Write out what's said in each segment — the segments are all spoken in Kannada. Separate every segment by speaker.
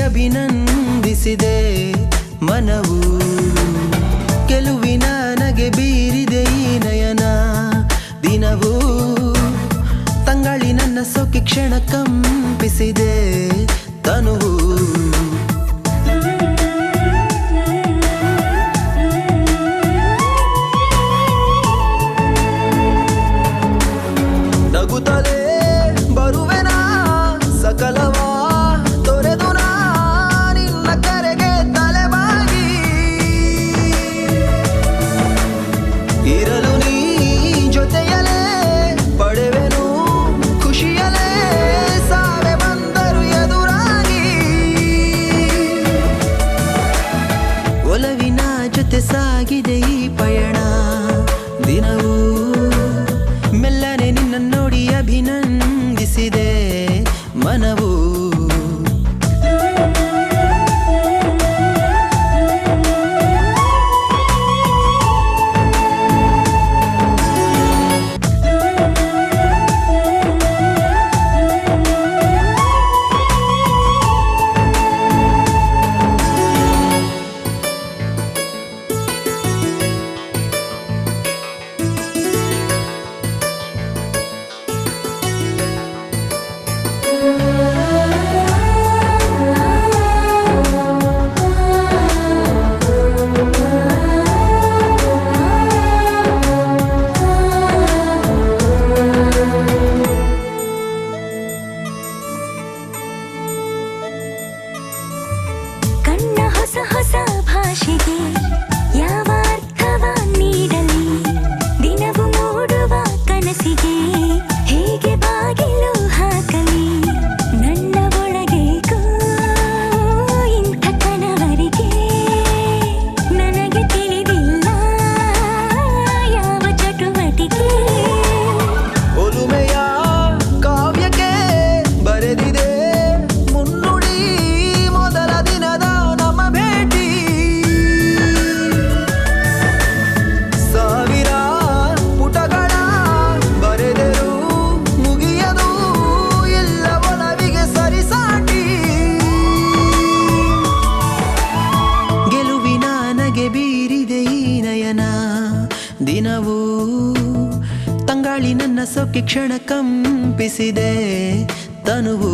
Speaker 1: ಅಭಿನಂದಿಸಿದೆ ಮನವು ಗೆಲುವಿನ ನಗೆ ಬೀರಿದೆ ಈ ನಯನ ದಿನವೂ ತಂಗಾಳಿ ನನ್ನ ಸೊಕ್ಕಿ ಕ್ಷಣ ಕಂಪಿಸಿದೆ ತನುವು ನಗುತ್ತಲೇ ಬರುವೆನಾ ಸಕಲವಾ ತೊರೆದು ನಿನ್ನ ಕರೆಗೆ ತಲೆಬಾಗಿ ಇರಲು ನೀ ಜೊತೆಯಲೇ ಪಡೆವೆನು ಖುಷಿಯಲೇ ಸಾವೆ ಬಂದರು ಎದುರಾಗಿ ಒಲವಿನ ಜೊತೆ ಸಾಗಿದೆ ಈ ಪಯಣ ದಿನವೂ ಮೆಲ್ಲನೆ ನಿನ್ನ ನೋಡಿ ಅಭಿನಂದಿಸಿದೆ ಮನವು
Speaker 2: ಹೊಸ ಭಾಷೆಗೆ ಯಾವ ಅರ್ಥವ ನೀಡಲಿ ದಿನವು ಮೂಡುವ ಕನಸಿಗೆ ಹೇಗೆ ಬಾಗಿಲು ಹಾಕಲಿ ನನ್ನ ಒಳಗೆ ಇಂಥ ಕನವರಿಗೆ ನನಗೆ ತಿಳಿದಿಲ್ಲ ಯಾವ ಚಟುವಟಿಕೆ
Speaker 1: ಒಲುಮೆಯ ಕಾವ್ಯಕ್ಕೆ ಬರೆದಿದೆ ಮುನ್ನುಡಿ ಮೊದಲ ದಿನದ ನಮ್ಮ ಭೇಟಿ ಸಾವಿರ ಪುಟಗಳ ಬರೆದರು ಮುಗಿಯದು ಎಲ್ಲ ಒಲವಿಗೆ ಸರಿಸಾಟಿ ಗೆಲುವಿನ ನಗೆ ಬೀರಿದೆ ಈ ನಯನ ದಿನವೂ ತಂಗಾಳಿ ನನ್ನ ಸೊಕ್ಕಿ ಕ್ಷಣ ಕಂಪಿಸಿದೆ ತನುವು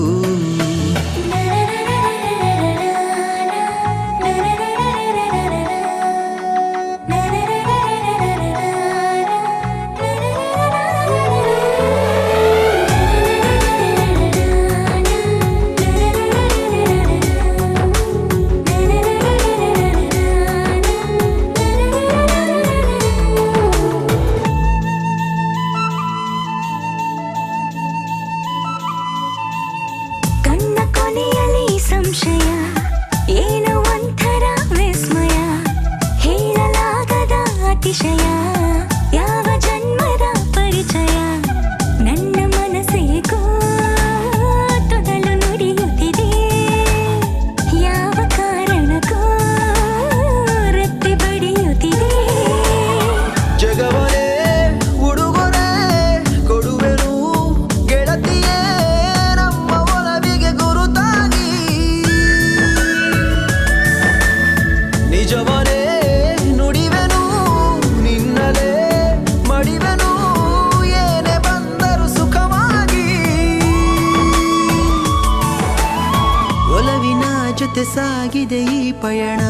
Speaker 2: ಕಣ್ಣ ಕೊನೆಯಲ್ಲಿ ಸಂಶಯ ಏನೋ ಒಂಥರ ವಿಸ್ಮಯ ಹೇಳಲಾಗದ ಅತಿಶಯ ಯಾವ ಜನ್ಮದ ಪರಿಚಯ ನನ್ನ ಮನಸ್ಸೇಗೋ ತೊದಲು ನುಡಿಯುತ್ತಿದೆ ಯಾವ ಕಾರಣಕ್ಕೋ ರತ್ತಿ ಬಡಿಯುತ್ತಿದೆ
Speaker 1: ಜಗವನೇ ಉಡುಗೊರೆ ಕೊಡುವೆನು ಗೆಳತಿಯೇ ನಮ್ಮ ಒಲವಿಗೆ ಗುರುತಾಗಿ ನಿಜವನೇ ನುಡಿವೆನು ನಿನ್ನಲೇ ಮಡಿವೆನು ಏನೇ ಬಂದರು ಸುಖವಾಗಿ ಒಲವಿನ ಜೊತೆ ಸಾಗಿದೆ ಈ ಪಯಣ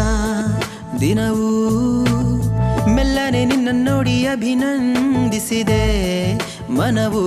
Speaker 1: ದಿನವೂ ಮೆಲ್ಲನೆ ನಿನ್ನ ನೋಡಿ ಅಭಿನಂದಿಸಿದೆ ಮನವು